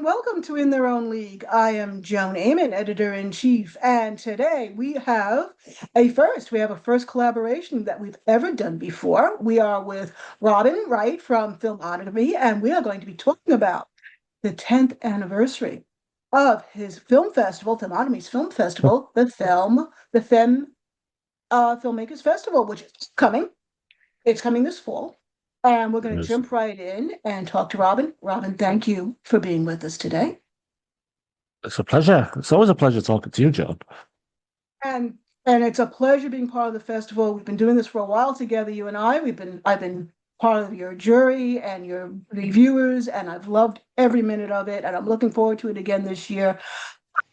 welcome to In Their Own League. I am Joan Amon, editor-in-chief, and today we have a first. We have a first collaboration that we've ever done before. We are with Robin Wright from Filmography, and we are going to be talking about the 10th anniversary of his film festival, Filmography's film festival, the Femme Filmmakers Festival, which is coming. It's coming this fall. And we're going to Yes. jump right in and talk to Robin. Robin, thank you for being with us today. It's a pleasure. It's always a pleasure talking to you, John. And and it's a pleasure being part of the festival. We've been doing this for a while together, you and I. I've been part of your jury and your reviewers, and I've loved every minute of it. And I'm looking forward to it again this year.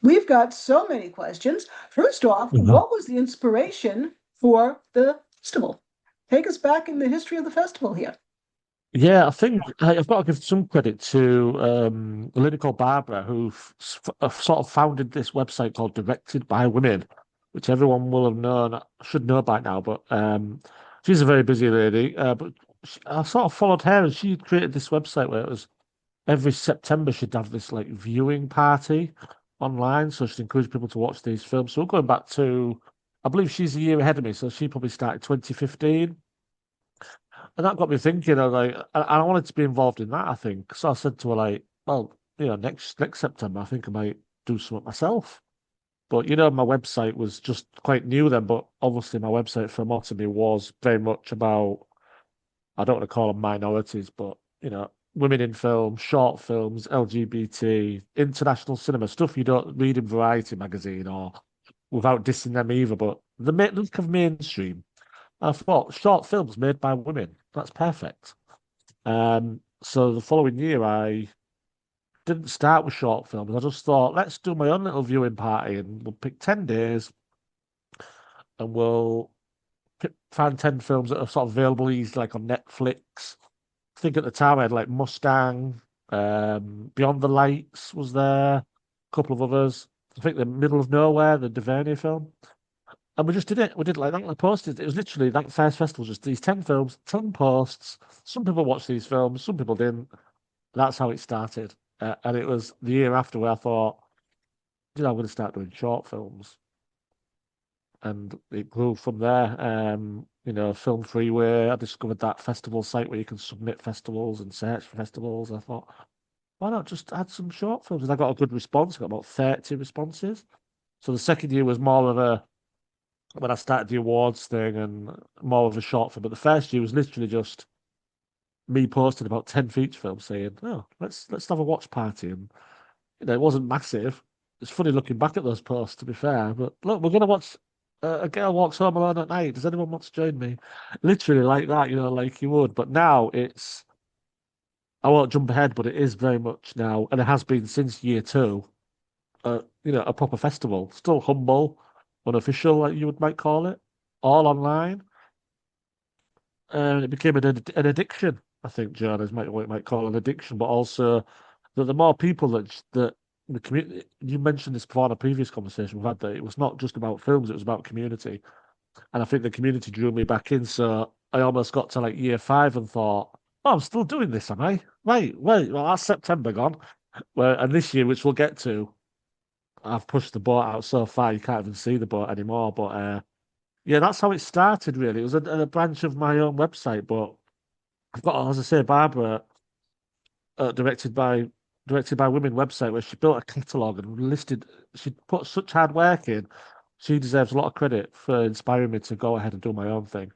We've got so many questions. First off, Mhm. what was the inspiration for the festival? Take us back in the history of the festival here. Yeah, I think I've got to give some credit to a lady called Barbara, who sort of founded this website called Directed by Women, which everyone will have known, should know by now. But she's a very busy lady. But I sort of followed her, and she created this website where it was every September she'd have this like viewing party online, so she'd encourage people to watch these films. So we're going back to, I believe she's a year ahead of me, so she probably started 2015. And that got me thinking. I was like, I wanted to be involved in that, I think. So I said to her, like, well, next September, I think I might do something myself. But my website was just quite new then. But obviously, my website for Filmotomy was very much about, I don't want to call them minorities, but women in film, short films, LGBT, international cinema, stuff you don't read in Variety magazine or without dissing them either. But the look of mainstream. I thought short films made by women. That's perfect. So the following year, I didn't start with short films. I just thought, let's do my own little viewing party, and we'll pick 10 days, and we'll find 10 films that are sort of available easily, like on Netflix. I think at the time I had like Mustang, Beyond the Lights was there, a couple of others. I think the Middle of Nowhere, the DuVernay film. And we just did it. We did it like that. I posted. It was literally that first festival, just these 10 films, 10 posts. Some people watched these films, some people didn't. That's how it started. And it was the year after where I thought, I'm going to start doing short films. And it grew from there. Film Freeway. I discovered that festival site where you can submit festivals and search for festivals. I thought, why not just add some short films? And I got a good response. I got about 30 responses. So the second year was more of a, when I started the awards thing and more of a short film. But the first year was literally just me posting about 10 feature films saying, oh, let's have a watch party. And it wasn't massive. It's funny looking back at those posts, to be fair. But look, we're gonna watch A Girl Walks Home Alone at Night. Does anyone want to join me? Literally like that, like you would. But now it's, I won't jump ahead, but it is very much now, and it has been since year two, a proper festival. Still humble, unofficial, like you might call it, all online. And it became an addiction, I think, John, is what you might call an addiction, but also that the more people that the community, you mentioned this before in a previous conversation we've had, that it was not just about films, it was about community. And I think the community drew me back in. So I almost got to like year five and thought, oh, I'm still doing this, am I? Wait, well, that's September gone. And this year, which we'll get to, I've pushed the boat out so far you can't even see the boat anymore. But yeah, that's how it started, really. It was a branch of my own website, but I've got, as I say, Barbara, uh, directed by directed by women website where she built a catalogue and listed. She put such hard work in. She deserves a lot of credit for inspiring me to go ahead and do my own thing.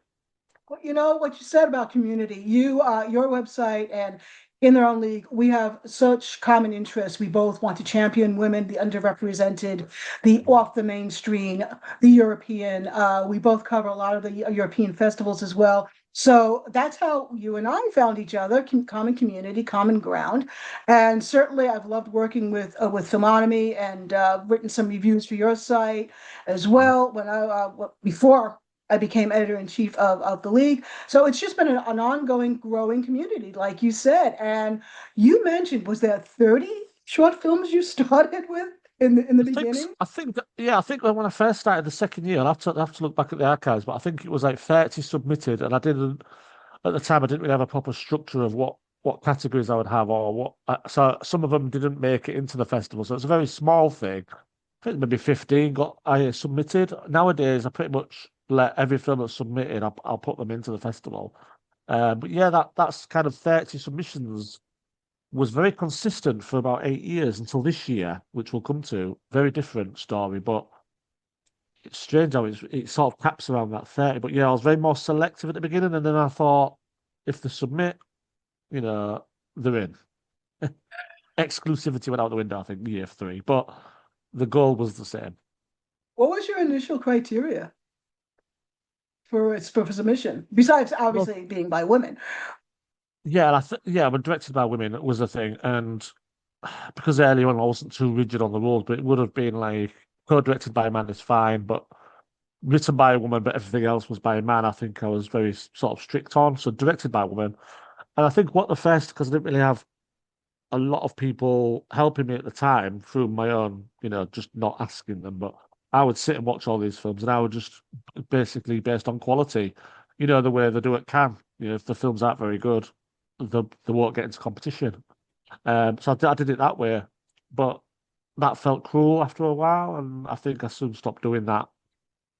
Well, you know what you said about community. Your website and In Their Own League, we have such common interests. We both want to champion women, the underrepresented, the off the mainstream, the European. We both cover a lot of the European festivals as well. So that's how you and I found each other, common community, common ground. And certainly I've loved working with Filmonomy and written some reviews for your site as well. Before I became editor-in-chief of the league. So it's just been an ongoing, growing community, like you said. And you mentioned, was there 30 short films you started with in the beginning? Yeah, I think when I first started the second year, I'll have to look back at the archives, but I think it was like 30 submitted, and I didn't at the time. I didn't really have a proper structure of what what categories I would have or what. So some of them didn't make it into the festival, so it's a very small thing. I think maybe 15 got I submitted. Nowadays, I pretty much let every film that's submitted, I'll put them into the festival. But yeah, that's kind of 30 submissions was very consistent for about 8 years until this year, which we'll come to. Very different story, but it's strange how it sort of caps around that 30. But yeah, I was very more selective at the beginning, and then I thought if they submit, you know, they're in. Exclusivity went out the window, I think, year three, but the goal was the same. What was your initial criteria for submission? Besides Well, obviously being by women. yeah, and yeah, but directed by women was the thing, and because earlier on I wasn't too rigid on the rules, but it would have been like co-directed by a man is fine, but written by a woman, but everything else was by a man. I think I was very sort of strict on. So directed by a woman, and I think what the first because I didn't really have a lot of people helping me at the time through my own, just not asking them, but I would sit and watch all these films, and I would just basically based on quality, the way they do at Cannes. If the films aren't very good, they won't get into competition. So I did it that way, but that felt cruel after a while, and I think I soon stopped doing that.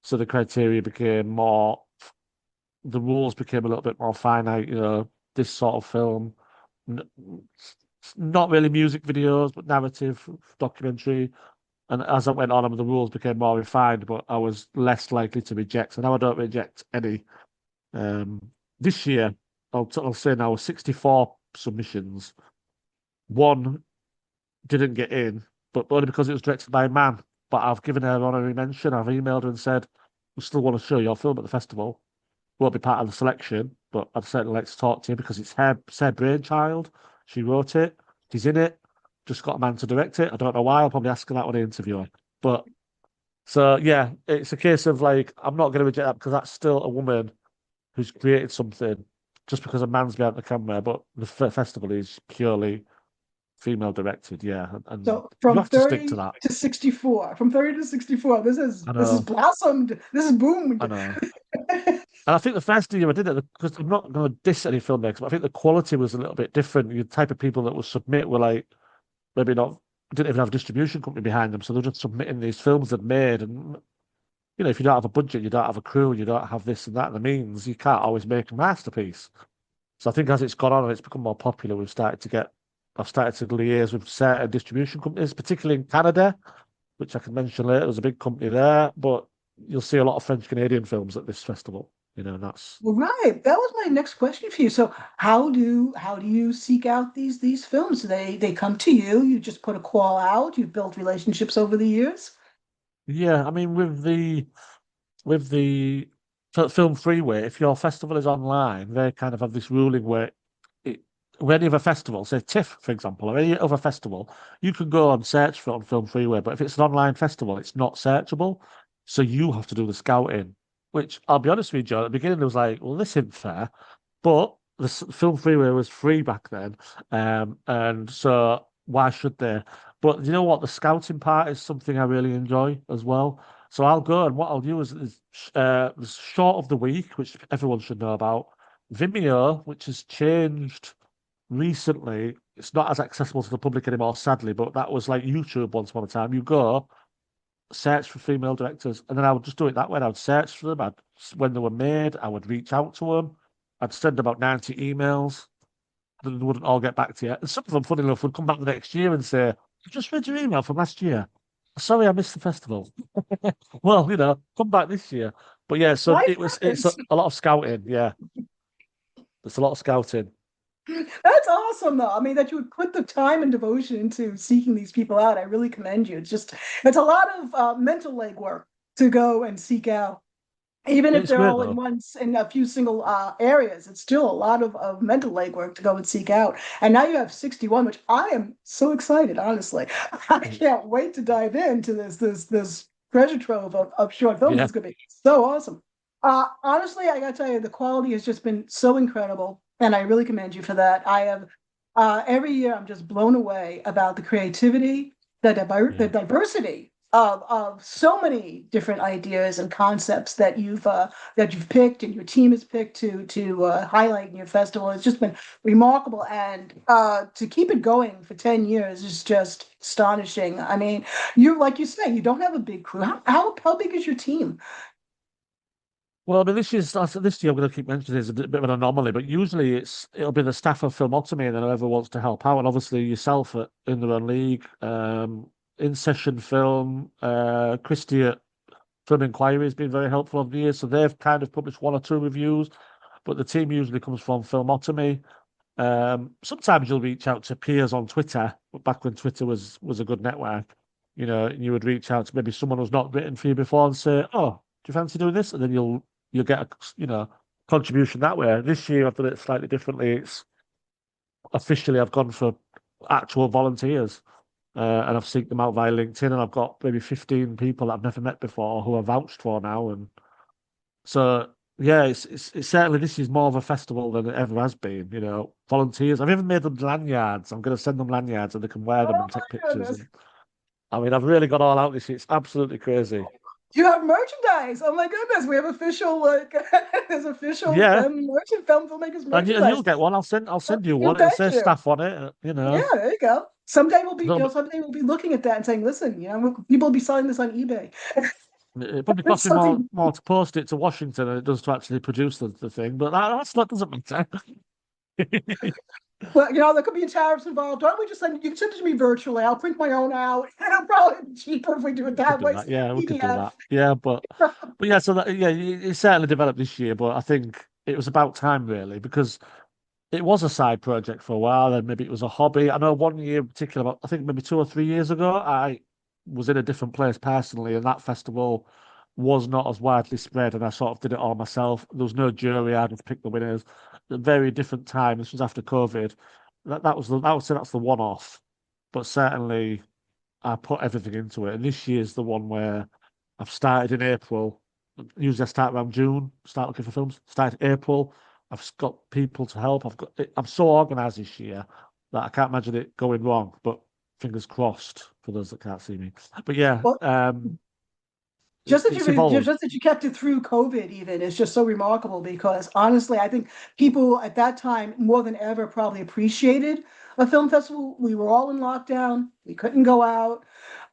So the criteria became more, the rules became a little bit more finite. This sort of film, n- not really music videos, but narrative, documentary. And as I went on, the rules became more refined, but I was less likely to reject. So now I don't reject any. Um, this year, I'll say now 64 submissions. One didn't get in, but only because it was directed by a man. But I've given her honorary mention. I've emailed her and said, we still want to show your film at the festival. Won't be part of the selection, but I'd certainly like to talk to you because it's her brainchild. She wrote it. She's in it. Just got a man to direct it. I don't know why. I'll probably ask her that when I interview her. But so yeah, it's a case of like I'm not going to reject that because that's still a woman who's created something just because a man's behind the camera. But the festival is purely female directed. Yeah, and So you from have to stick to 30 that. to 64, from 30 to 64, I this is know. blossomed, this is I boomed. know. And I think the first year I did it, because I'm not going to diss any filmmakers, but I think the quality was a little bit different. The type of people that would submit were like maybe not didn't even have a distribution company behind them, so they're just submitting these films they'd made. And if you don't have a budget, you don't have a crew, you don't have this and that, and the means, you can't always make a masterpiece. So I think as it's gone on and it's become more popular, I've started to liaise with certain distribution companies, particularly in Canada, which I can mention later. There's a big company there, but you'll see a lot of French Canadian films at this festival. And that's Well, right. That was my next question for you. So how do you seek out these films? They come to you, you just put a call out, you've built relationships over the years. yeah. I mean, with the film freeway, if your festival is online, they kind of have this ruling where it, when any other festival, say TIFF, for example, or any other festival, you can go and search for it on Film Freeway, but if it's an online festival, it's not searchable. So you have to do the scouting, which I'll be honest with you, Joe, at the beginning it was like, well, this isn't fair. But the Film Freeway was free back then. And so why should they? But you know what? The scouting part is something I really enjoy as well. So I'll go and what I'll do is the short of the week, which everyone should know about. Vimeo, which has changed recently. It's not as accessible to the public anymore, sadly, but that was like YouTube once upon a time. You go, search for female directors, and then I would just do it that way. I would search for them. When they were made, I would reach out to them. I'd send about 90 emails. They wouldn't all get back to you. And some of them, funny enough, would come back the next year and say, I just read your email from last year. Sorry, I missed the festival. Well, come back this year. But yeah, so Life it's happens. a lot of scouting. Yeah, it's a lot of scouting. That's awesome, though. I mean, that you would put the time and devotion into seeking these people out. I really commend you. It's a lot of mental legwork to go and seek out. Even if It's they're great all though. in a few single areas, it's still a lot of mental legwork to go and seek out. And now you have 61, which I am so excited, honestly. I can't wait to dive into this treasure trove of short films. Yeah, It's gonna be so awesome. Honestly, I gotta tell you, the quality has just been so incredible, and I really commend you for that. I have every year I'm just blown away about the creativity, the yeah, diversity of so many different ideas and concepts that you've picked and your team has picked to highlight in your festival. It's just been remarkable, and to keep it going for 10 years is just astonishing. I mean, you like you say, you don't have a big crew. How big is your team? Well, I mean, this year I'm going to keep mentioning is a bit of an anomaly, but usually it'll be the staff of Filmotomy and then whoever wants to help out, and obviously yourself in their own league, in session film, Christy at Film Inquiry has been very helpful over the years, so they've kind of published one or two reviews, but the team usually comes from Filmotomy. Sometimes you'll reach out to peers on Twitter, but back when Twitter was a good network, you would reach out to maybe someone who's not written for you before and say, "Oh, do you fancy doing this?" And then you'll get a contribution that way. This year I've done it slightly differently. It's officially I've gone for actual volunteers, and I've seeked them out via LinkedIn, and I've got maybe 15 people that I've never met before who are vouched for now, and so yeah, it's certainly this is more of a festival than it ever has been. Volunteers. I've even made them lanyards. I'm going to send them lanyards, and they can wear them Oh and take my pictures. goodness. And I mean, I've really got all out this year. It's absolutely crazy. You have merchandise. Oh my goodness. We have official like there's official Yeah, film filmmakers and you'll merchandise. get one. I'll send you You one. It'll bet say you. staff on it. Yeah, there you go. Someday we'll be looking at that and saying, listen, people will be selling this on eBay. It probably It's cost me more something, more to post it to Washington than it does to actually produce the thing. But that doesn't matter. well, there could be tariffs involved. Why don't we just you can send it to me virtually? I'll print my own out. It'll probably be cheaper if we do it We could that do way. that. Send Yeah, we could do PDF. that. Yeah, but yeah, so that, yeah, it certainly developed this year. But I think it was about time really because it was a side project for a while, and maybe it was a hobby. I know one year in particular, I think maybe 2 or 3 years ago, I was in a different place personally, and that festival was not as widely spread, and I sort of did it all myself. There was no jury; I just picked the winners. A very different time. This was after COVID. I would say that's the one off, but certainly I put everything into it. And this year's the one where I've started in April. Usually I start around June, start looking for films. Started April. I've got people to help. I'm so organized this year that I can't imagine it going wrong. But fingers crossed for those that can't see me. But yeah, Well, it's evolved. just that you kept it through COVID even is just so remarkable because honestly, I think people at that time more than ever probably appreciated a film festival. We were all in lockdown. We couldn't go out.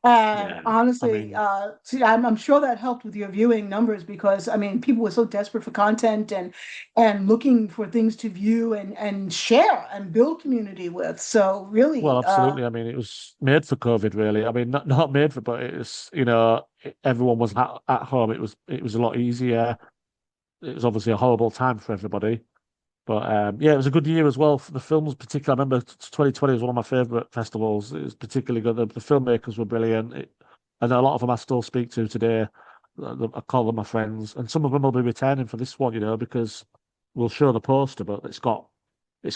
And Yeah, I honestly, mean, I'm sure that helped with your viewing numbers because I mean, people were so desperate for content and looking for things to view and share and build community with. So well, really, absolutely. I mean, it was made for COVID, really. I mean, not made for, but it's everyone was at home. It was a lot easier. It was obviously a horrible time for everybody. But yeah, it was a good year as well for the films. Particularly, I remember 2020 was one of my favorite festivals. It was particularly good. The filmmakers were brilliant, and a lot of them I still speak to today. I call them my friends, and some of them will be returning for this one, because we'll show the poster, but it's got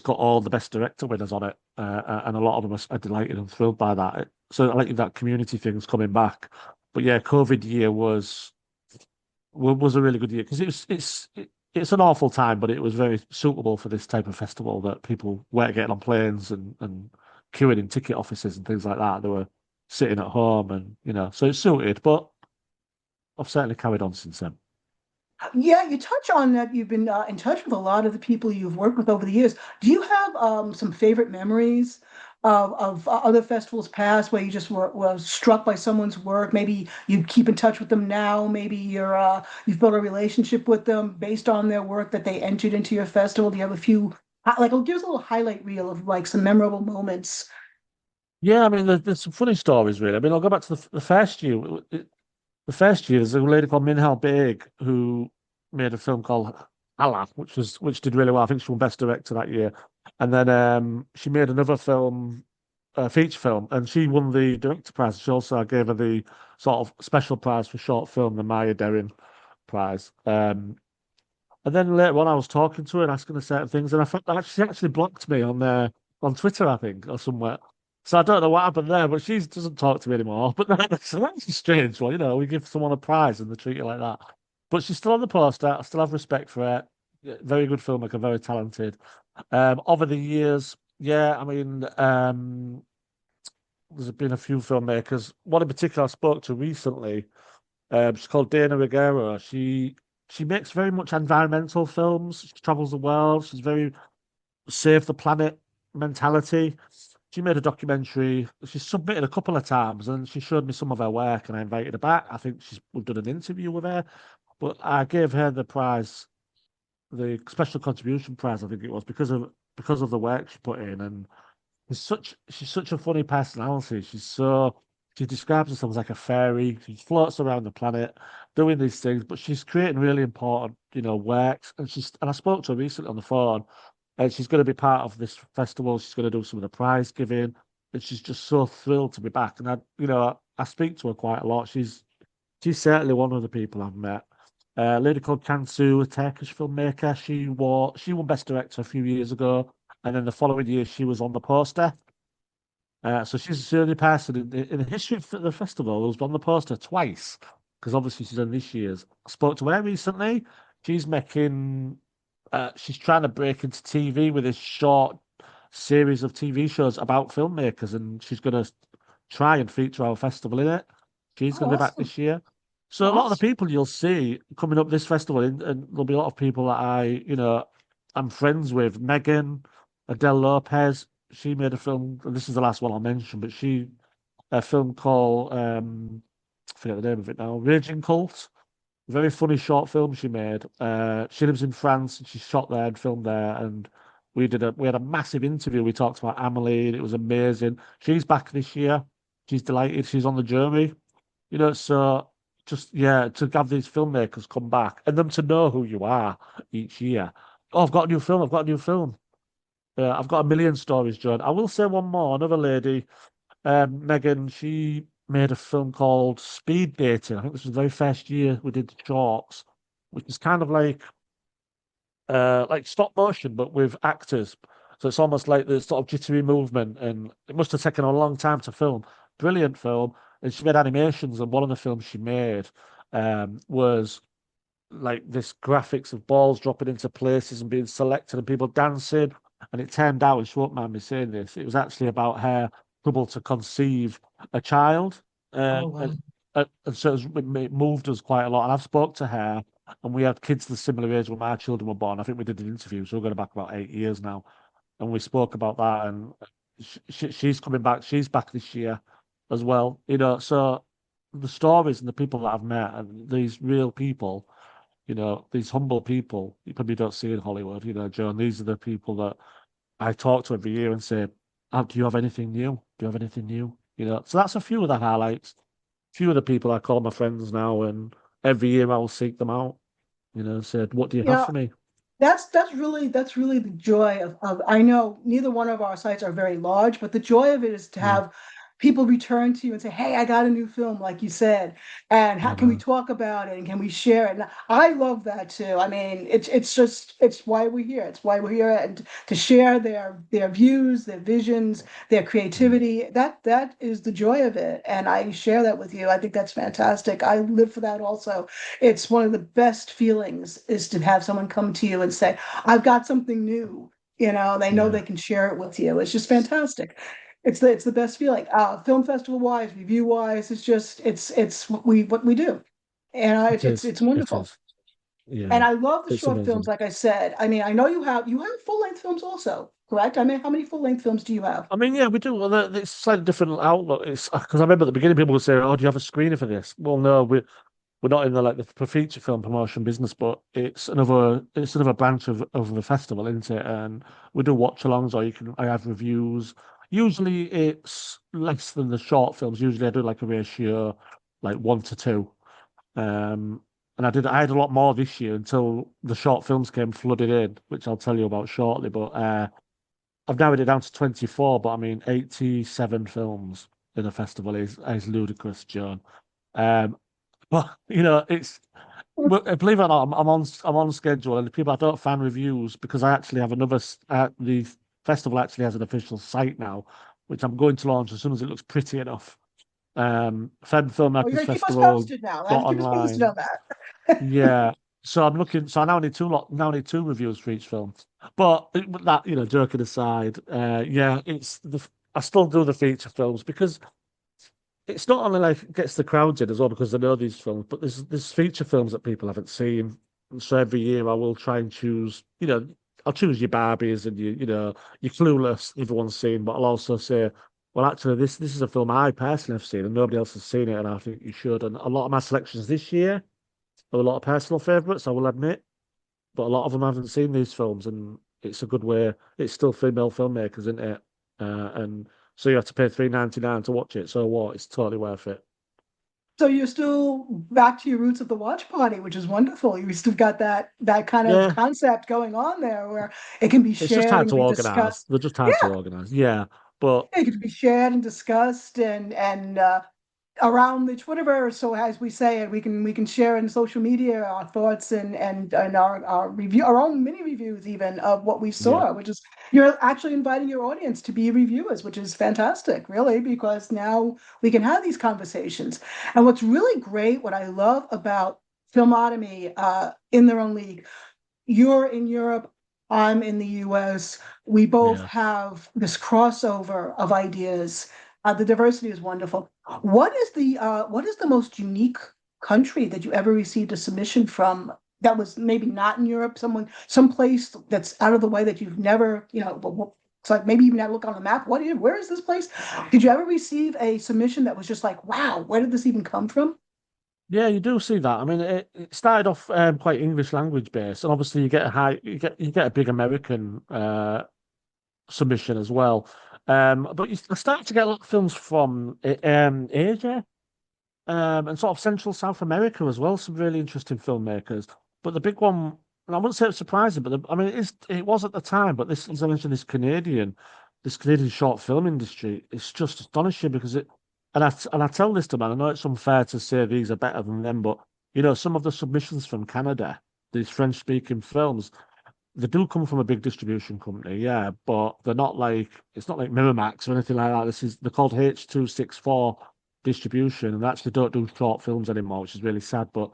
all the best director winners on it, and a lot of them are delighted and thrilled by that. So I like that community thing's coming back. But yeah, COVID year was a really good year because it's an awful time, but it was very suitable for this type of festival that people weren't getting on planes and queuing in ticket offices and things like that. They were sitting at home and so it's suited. But I've certainly carried on since then. yeah, you touch on that. You've been in touch with a lot of the people you've worked with over the years. Do you have some favorite memories of other festivals past where you just were struck by someone's work? Maybe you keep in touch with them now. Maybe you've built a relationship with them based on their work that they entered into your festival. Do you have a few like give us a little highlight reel of like some memorable moments? Yeah, I mean, there's some funny stories really. I mean, I'll go back to the first year. The first year, there's a lady called Minhal Baig who made a film called Allah, which did really well. I think she won Best Director that year. And then she made another film, a feature film, and she won the director prize. She also gave her the sort of special prize for short film, the Maya Deren prize. And then later on, I was talking to her and asking her certain things, and I found that she actually blocked me on Twitter, I think, or somewhere. So I don't know what happened there, but she doesn't talk to me anymore. But that's a strange one, we give someone a prize and they treat you like that. But she's still on the poster. I still have respect for her. Yeah, very good filmmaker, very talented. Over the years, yeah, I mean, there's been a few filmmakers. One in particular I spoke to recently. She's called Dana Ruggiero. She makes very much environmental films. She travels the world. She's very save the planet mentality. She made a documentary. She's submitted a couple of times, and she showed me some of her work, and I invited her back. I think we've done an interview with her, but I gave her the prize, the special contribution prize, I think it was, because of the work she put in, and she's such a funny personality. She describes herself as like a fairy. She floats around the planet doing these things, but she's creating really important, works. And I spoke to her recently on the phone, and she's going to be part of this festival. She's going to do some of the prize giving, and she's just so thrilled to be back. And I speak to her quite a lot. She's certainly one of the people I've met. A lady called Kansu, a Turkish filmmaker. She won Best Director a few years ago, and then the following year she was on the poster. So she's the only person in the history of the festival who's on the poster twice, because obviously she's done this year's. I spoke to her recently. She's making, she's trying to break into TV with this short series of TV shows about filmmakers, and she's going to try and feature our festival in it. She's Oh, going to be back awesome. this year. So a lot of the Awesome. people you'll see coming up this festival, and there'll be a lot of people that I'm friends with. Megan, Adele Lopez, she made a film, and this is the last one I'll mention, but a film called I forget the name of it now, Raging Cult. Very funny short film she made. She lives in France and she shot there and filmed there, and we had a massive interview. We talked about Amelie, and it was amazing. She's back this year. She's delighted. She's on the jury. So just yeah, to have these filmmakers come back and them to know who you are each year. Oh, I've got a new film. I've got a new film. I've got a million stories, John. I will say one more. Another lady, Megan, she made a film called Speed Dating. I think this was the very first year we did shorts, which is kind of like stop motion, but with actors. So it's almost like the sort of jittery movement, and it must have taken a long time to film. Brilliant film, and she made animations, and one of the films she made was like this graphics of balls dropping into places and being selected and people dancing. And it turned out, and she won't mind me saying this, it was actually about her trouble to conceive a child. Oh, Uh, wow. and, and so it moved us quite a lot. And I've spoke to her, and we had kids the similar age when my children were born. I think we did an interview, so we're going back about 8 years now. And we spoke about that, and she's coming back. She's back this year as well. So the stories and the people that I've met and these real people, these humble people you probably don't see in Hollywood, Joan, these are the people that I talk to every year and say, oh, do you have anything new? Do you have anything new? So that's a few of the highlights. A few of the people I call my friends now, and every year I'll seek them out, said, what do you have Yeah, for me? that's really the joy of I know neither one of our sites are very large, but the joy of it is to Yeah, have people return to you and say, "Hey, I got a new film," like you said, and how I can we know. talk about it and can we share it? And I love that too. I mean, it's why we're here. It's why we're here and to share their views, their visions, their Mm. creativity. That is the joy of it, and I share that with you. I think that's fantastic. I live for that also. It's one of the best feelings is to have someone come to you and say, I've got something new. They know Yeah, they can share it with you. It's just fantastic. It's the best feeling. Film festival wise, review wise, it's what we do. And it is. it's It wonderful. is. Yeah, And I love the it's short films, amazing. like I said. I mean, I know you have full-length films also, correct? I mean, how many full-length films do you have? I mean, yeah, we do. Well, it's slightly different outlook. It's because I remember at the beginning people would say, "Oh, do you have a screener for this?" Well, no, we're not in the feature film promotion business, but it's another branch of the festival, isn't it? And we do watch-alongs, or I have reviews. Usually, it's less than the short films. Usually, I do like a ratio, like 1 to 2. Um, and I had a lot more this year until the short films came flooded in, which I'll tell you about shortly. But I've narrowed it down to 24. But I mean, 87 films in a festival is ludicrous, John. Um, but it's believe it or not, I'm on schedule, and the people I don't find reviews because I actually have the festival actually has an official site now, which I'm going to launch as soon as it looks pretty enough. Femme Oh, you're Filmmakers gonna keep us Festival posted now. dot Keep us posted online. on that. Yeah. So I'm looking. So I now need two reviews for each film. But that joking aside, yeah, it's I still do the feature films because it's not only like it gets the crowds in as well because they know these films, but there's feature films that people haven't seen. And so every year I will try and choose, I'll choose your Barbies and your Clueless, everyone's seen, but I'll also say, well, actually, this is a film I personally have seen and nobody else has seen it, and I think you should. And a lot of my selections this year are a lot of personal favourites, I will admit, but a lot of them haven't seen these films, and it's a good way. It's still female filmmakers, isn't it? And so you have to pay $3.99 to watch it. So what? It's totally worth it. So you're still back to your roots of the watch party, which is wonderful. You still got that kind of Yeah, concept going on there where it can be it's just shared hard and to be organise. discussed. They're just hard to Yeah, organise. Yeah, but it can be shared and discussed and around the Twitterverse. So as we say it, we can share in social media our thoughts and our review, our own mini reviews even of what we yeah, saw, which is you're actually inviting your audience to be reviewers, which is fantastic, really, because now we can have these conversations. And what's really great, what I love about Filmotomy in their own league, you're in Europe, I'm in the US. We both yeah, have this crossover of ideas. The diversity is wonderful. What is the most unique country that you ever received a submission from that was maybe not in Europe, someplace that's out of the way that you've never, it's like maybe even had to look on the map. Where is this place? Did you ever receive a submission that was just like, wow, where did this even come from? yeah. You do see that. I mean, it started off quite English language based, and obviously you get a big American submission as well. But you start to get a lot of films from Asia. And sort of Central South America as well. Some really interesting filmmakers. But the big one, and I wouldn't say it's surprising, but I mean, it was at the time. But this, as I mentioned, this Canadian short film industry, it's just astonishing because and I tell this to man. I know it's unfair to say these are better than them, but some of the submissions from Canada, these French-speaking films, they do come from a big distribution company, yeah, but they're not like it's not like Miramax or anything like that. They're called H264 distribution, and they actually don't do short films anymore, which is really sad. But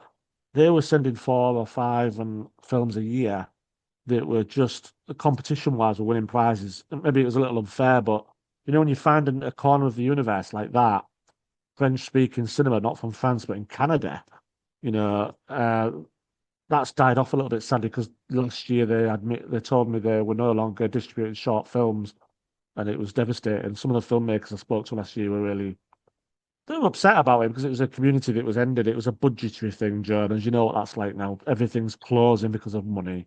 they were sending 4 or 5 films a year that were just competition wise were winning prizes. And maybe it was a little unfair, but when you find a corner of the universe like that, French speaking cinema, not from France but in Canada, you know, uh, that's died off a little bit sadly because last year they told me they were no longer distributing short films, and it was devastating. Some of the filmmakers I spoke to last year were really they were upset about it because it was a community that was ended. It was a budgetary thing, John, as you know what that's like now. Everything's closing because of money.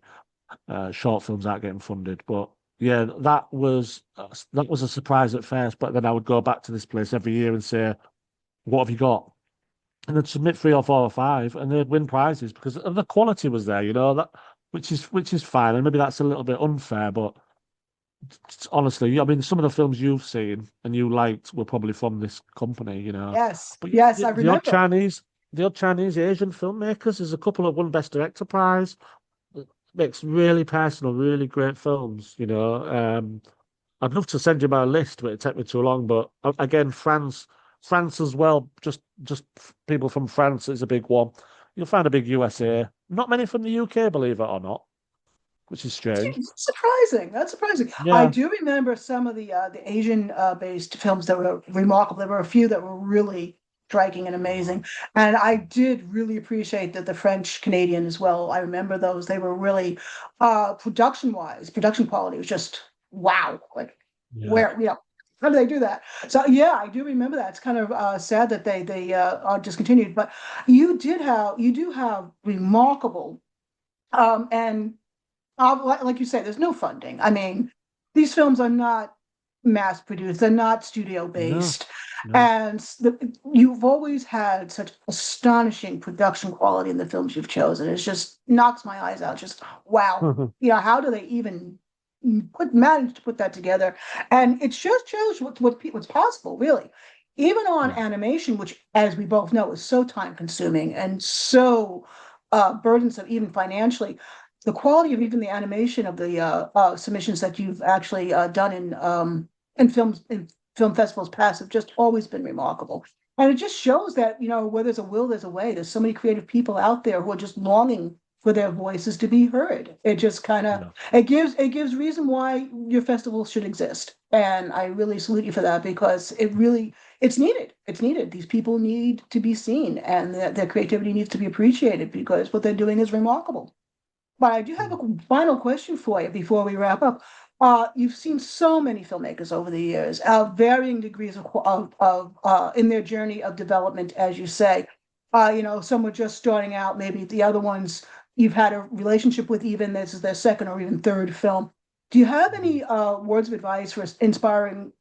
Short films aren't getting funded, but yeah, that was a surprise at first. But then I would go back to this place every year and say, "What have you got?" And they'd submit 3 or 4 or 5, and they'd win prizes because the quality was there, that which is fine, and maybe that's a little bit unfair, but honestly, I mean, some of the films you've seen and you liked were probably from this company. Yes, But yes, the, I the odd remember. Chinese, the odd Chinese Asian filmmakers, there's a couple that won Best Director prize. It makes really personal, really great films. I'd love to send you my list, but it'd take me too long. But again, France as well. Just people from France is a big one. You'll find a big USA. Not many from the UK, believe it or not, which is strange. It's surprising. That's surprising. I Yeah, do remember some of the Asian based films that were remarkable. There were a few that were really striking and amazing, and I did really appreciate that the French Canadian as well. I remember those. They were really production wise, production quality was just wow. Like yeah. where how do they do that? So yeah, I do remember that. It's kind of sad that they are discontinued, but you do have remarkable and like you say, there's no funding. I mean, these films are not mass produced, they're not studio No, based. no. And you've always had such astonishing production quality in the films you've chosen. It just knocks my eyes out. Just wow. How do they even manage to put that together? And it just shows what's possible, really. Even on Yeah, animation, which, as we both know, is so time consuming and so burdensome, even financially, the quality of even the animation of the submissions that you've actually done in film festivals past have just always been remarkable. And it just shows that where there's a will, there's a way. There's so many creative people out there who are just longing for their voices to be heard. It just kind of Yeah. it gives reason why your festival should exist. And I really salute you for that because it's needed. It's needed. These people need to be seen and their creativity needs to be appreciated because what they're doing is remarkable. But I do have a final question for you before we wrap up. You've seen so many filmmakers over the years, varying degrees of in their journey of development, as you say. Some are just starting out, maybe the other ones you've had a relationship with, even this is their second or even third film. Do you have any words of advice for inspiring,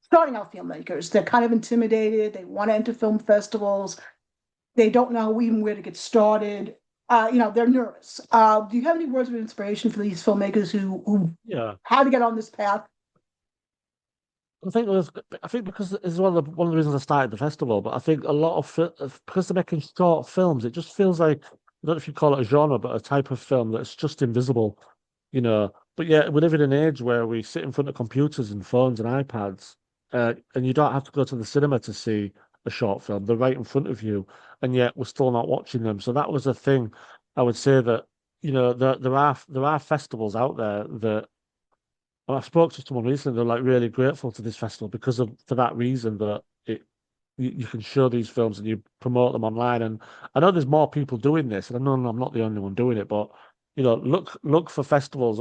starting out filmmakers? They're kind of intimidated, they want to enter film festivals, they don't know even where to get started. They're nervous. Do you have any words of inspiration for these filmmakers who Yeah. how to get on this path? I think because it's one of the reasons I started the festival, but I think a lot because they're making short films, it just feels like, I don't know if you call it a genre, but a type of film that's just invisible, you know. But yeah, we live in an age where we sit in front of computers and phones and iPads, and you don't have to go to the cinema to see a short film. They're right in front of you, and yet we're still not watching them. So that was a thing. I would say that, there are festivals out there that, and I spoke to someone recently. They're like really grateful to this festival because of for that reason that you can show these films and you promote them online. And I know there's more people doing this, and I know I'm not the only one doing it. But look for festivals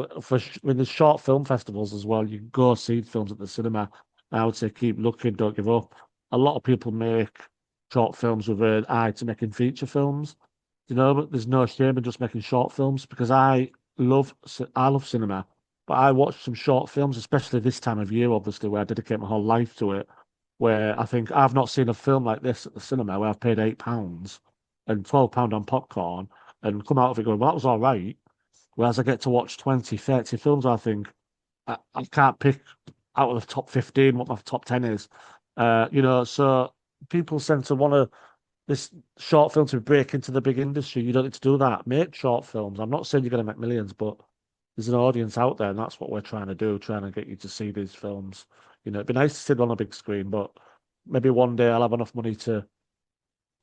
there's short film festivals as well. You can go see films at the cinema. I would say keep looking, don't give up. A lot of people make short films with an eye to making feature films. But there's no shame in just making short films because I love cinema. But I watched some short films, especially this time of year, obviously, where I dedicate my whole life to it. Where I think I've not seen a film like this at the cinema where I've paid £8 and £12 on popcorn and come out of it going, well, that was all right. Whereas I get to watch 20, 30 films, I think I can't pick out of the top 15 what my top 10 is. So people tend to want to this short film to break into the big industry. You don't need to do that. Make short films. I'm not saying you're going to make millions, but there's an audience out there, and that's what we're trying to do, trying to get you to see these films. It'd be nice to see them on a big screen, but maybe one day I'll have enough money to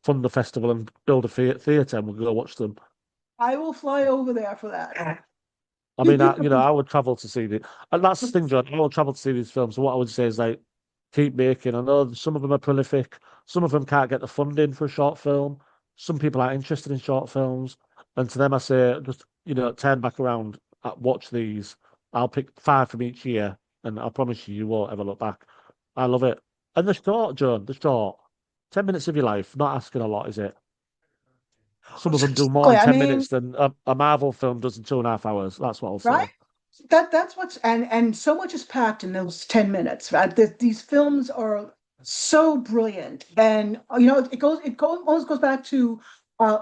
fund the festival and build a theatre and we'll go watch them. I will fly over there for that. I mean, I would travel to see the, and that's the thing, John. I will travel to see these films. So what I would say is like, keep making. I know some of them are prolific. Some of them can't get the funding for a short film. Some people are interested in short films, and to them I say, just turn back around, watch these. I'll pick 5 from each year, and I promise you, you won't ever look back. I love it. And the short, John, the short, 10 minutes of your life. Not asking a lot, is it? Some of them do more Exactly. in I 10 minutes mean, than a Marvel film does in 2.5 hours. That's what I'll right? say. That's what's and so much is packed in those 10 minutes, right? These films are so brilliant. And it almost goes back to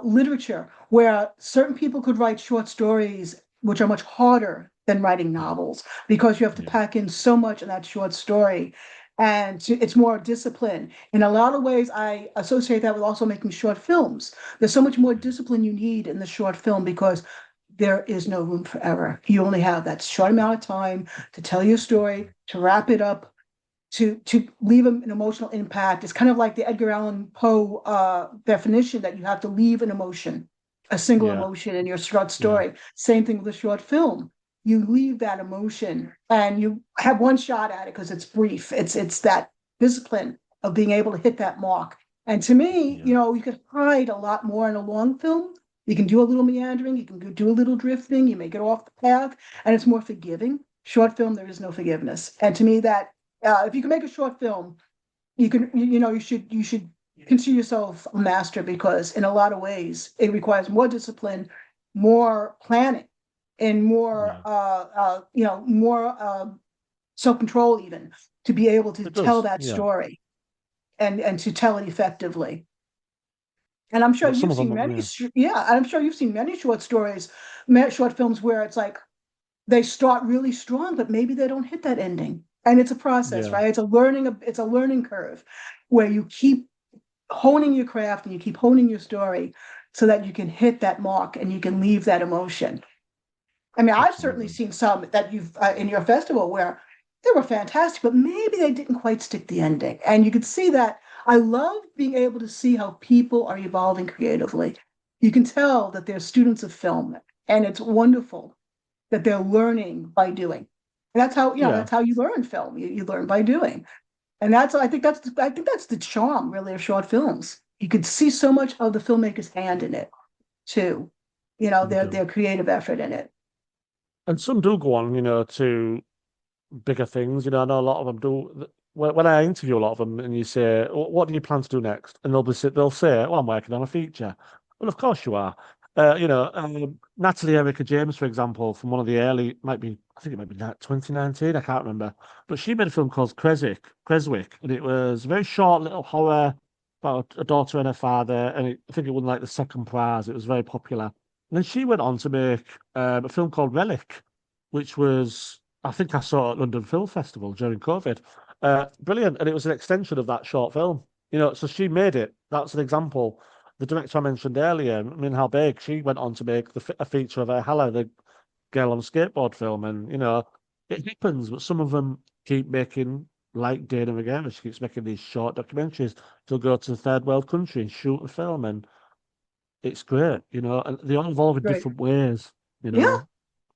literature where certain people could write short stories which are much harder than writing Yeah, novels because you have to yeah, pack in so much in that short story. And it's more discipline. In a lot of ways, I associate that with also making short films. There's so much more yeah, discipline you need in the short film because there is no room for error. You only have that short amount of time to tell your story, to wrap it up, to leave an emotional impact. It's kind of like the Edgar Allan Poe definition that you have to leave an emotion, a single yeah, emotion in your short yeah, story. Same thing with a short film. You leave that emotion and you have one shot at it because it's brief. It's that discipline of being able to hit that mark. And to me, yeah, you can hide a lot more in a long film. You can do a little meandering, you can do a little drifting, you may get off the path, and it's more forgiving. Short film, there is no forgiveness. And to me, that if you can make a short film, you should consider yourself a master because in a lot of ways it requires more discipline, more planning, and more yeah. self-control even to be able to It tell does. that Yeah, story and to tell it effectively. And I'm sure but some you've of them, seen many, yeah, yeah, I'm sure you've seen many short stories, short films where it's like they start really strong, but maybe they don't hit that ending. And it's a process, yeah, right? It's a learning curve where you keep honing your craft and you keep honing your story so that you can hit that mark and you can leave that emotion. I mean, I've certainly absolutely. seen some that you've in your festival where they were fantastic, but maybe they didn't quite stick the ending. And you could see that. I love being able to see how people are evolving creatively. You can tell that they're students of film, and it's wonderful that they're learning by doing. And that's how, Yeah. that's how you learn film. You learn by doing. And I think that's the charm really of short films. You could see so much of the filmmaker's hand in it too. You do. Their creative effort in it. And some do go on, to bigger things. I know a lot of them do. When I interview a lot of them, and you say, "What do you plan to do next?" and they'll say, "Oh, I'm working on a feature." Well, of course you are. Natalie Erica James, for example, from one of the early, I think it might be 2019, I can't remember, but she made a film called Creswick, and it was a very short little horror about a daughter and her father, and I think it won like the second prize. It was very popular. And then she went on to make a film called Relic, which was I think I saw it at London Film Festival during COVID. Brilliant. And it was an extension of that short film. So she made it. That's an example. The director I mentioned earlier, Minhal Baig, she went on to make a feature of Hala, the girl on skateboard film. And, it happens, but some of them keep making, like Dana McGarry, she keeps making these short documentaries. She'll go to the third world country and shoot a film. And it's great, and they all evolve in Great. different ways, you Yeah. know.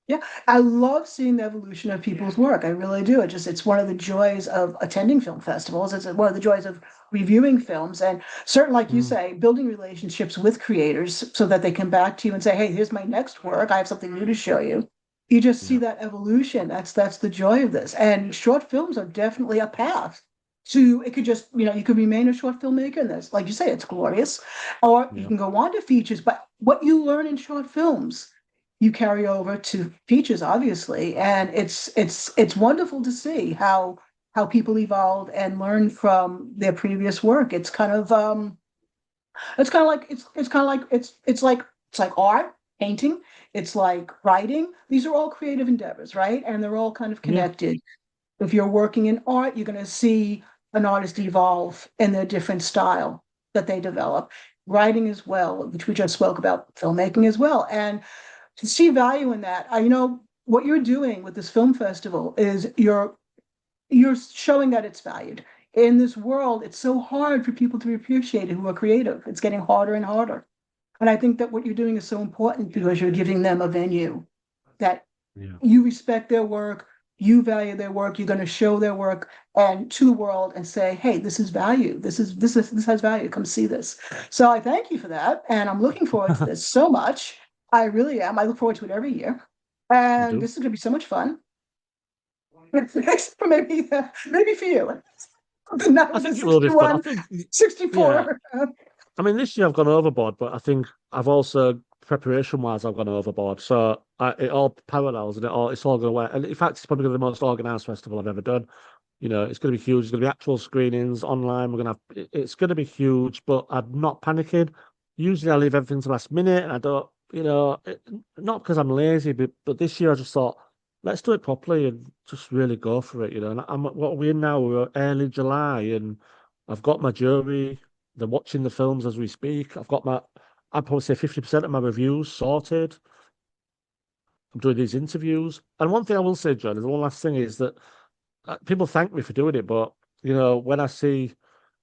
Yeah, I love seeing the evolution of people's work. I really do. It's one of the joys of attending film festivals. It's one of the joys of reviewing films. And certainly, like you Mm, say, building relationships with creators so that they come back to you and say, hey, here's my next work. I have something new to show you. You just see yeah. that evolution. That's the joy of this. And short films are definitely a path to it could just, you could remain a short filmmaker and this, like you say, it's glorious. Or you Yeah. can go on to features, but what you learn in short films you carry over to features, obviously, and it's wonderful to see how people evolve and learn from their previous work. It's kind of like art, painting, it's like writing. These are all creative endeavors, right? And they're all kind of Yeah. connected. If you're working in art, you're going to see an artist evolve in their different style that they develop. Writing as well, which we just spoke about, filmmaking as well, and to see value in that. What you're doing with this film festival is you're showing that it's valued. In this world, it's so hard for people to be appreciated who are creative. It's getting harder and harder. And I think that what you're doing is so important because you're giving them a venue that Yeah. you respect their work, you value their work, you're going to show their work and to the world and say, hey, this is value. This has value. Come see this. So I thank you for that. And I'm looking forward to this so much. I really am. I look forward to it every year. You And do. this is going to be so much fun. Except for maybe for you. The I numbers think are it will be fun. I 61, think, yeah. 64. I mean, this year I've gone overboard, but I think I've also preparation-wise I've gone overboard. So it all parallels and it's all going to work. And in fact, it's probably gonna be the most organized festival I've ever done. It's going to be huge. There's going to be actual screenings online. It's going to be huge, but I'm not panicking. Usually I leave everything to last minute and I don't, not because I'm lazy, but this year I just thought, let's do it properly and just really go for it. And what are we in now? We're early July and I've got my jury. They're watching the films as we speak. I'd probably say 50% of my reviews sorted. I'm doing these interviews. And one thing I will say, John, is the one last thing is that people thank me for doing it, but when I see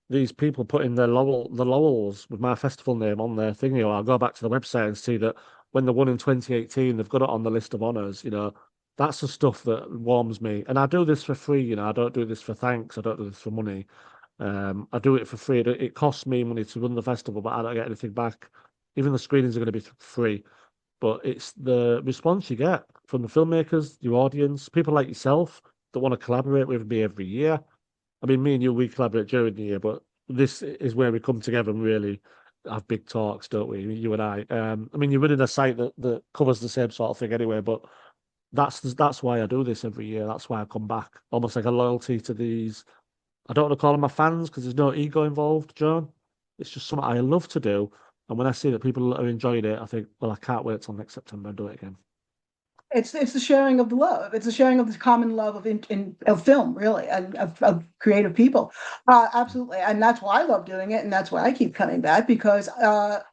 these people putting the laurels with my festival name on their thing, I'll go back to the website and see that when they won in 2018, they've got it on the list of honors. That's the stuff that warms me. And I do this for free. I don't do this for thanks. I don't do this for money. I do it for free. It costs me money to run the festival, but I don't get anything back. Even the screenings are going to be free, but it's the response you get from the filmmakers, your audience, people like yourself that want to collaborate with me every year. I mean, me and you, we collaborate during the year, but this is where we come together and really have big talks, don't we? You and I. I mean, you're running a site that covers the same sort of thing anyway, but that's why I do this every year. That's why I come back, almost like a loyalty to these. I don't want to call them my fans because there's no ego involved, John. It's just something I love to do. And when I see that people are enjoying it, I think, well, I can't wait till next September and do it again. It's the sharing of the love. It's the sharing of the common love of film, really, and of creative people. Absolutely, and that's why I love doing it, and that's why I keep coming back because I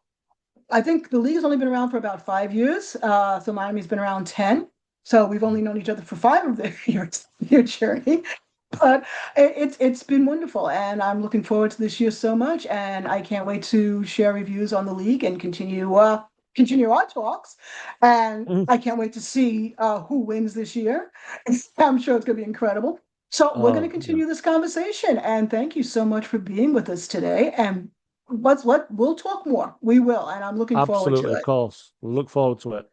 think the league has only been around for about 5 years. So Miami's been around 10. So we've only known each other for five of the years, your journey. But it's been wonderful, and I'm looking forward to this year so much, and I can't wait to share reviews on the league and continue our talks. And Mm. I can't wait to see who wins this year. I'm sure it's going to be incredible. So we're going to Oh, yeah. continue this conversation, and thank you so much for being with us today. And we'll talk more. We will, and I'm looking forward to Absolutely, of it. course. Look forward to it.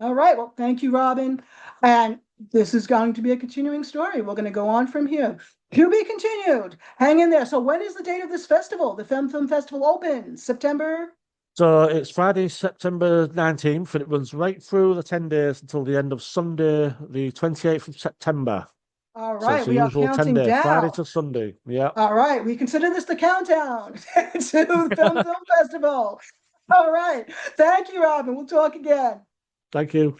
All right. Well, thank you, Robin. And this is going to be a continuing story. We're going to go on from here. To be continued. Hang in there. So, when is the date of this festival? The Femme Film Festival opens September. So it's Friday, September 19th, and it runs right through the 10 days until the end of Sunday, the 28th of September. All So it's right. the We are usual 10 counting day, down. Friday to Sunday. Yeah. All right. We consider this the countdown to the Femme Film Festival. All right. Thank you, Robin. We'll talk again. Thank you.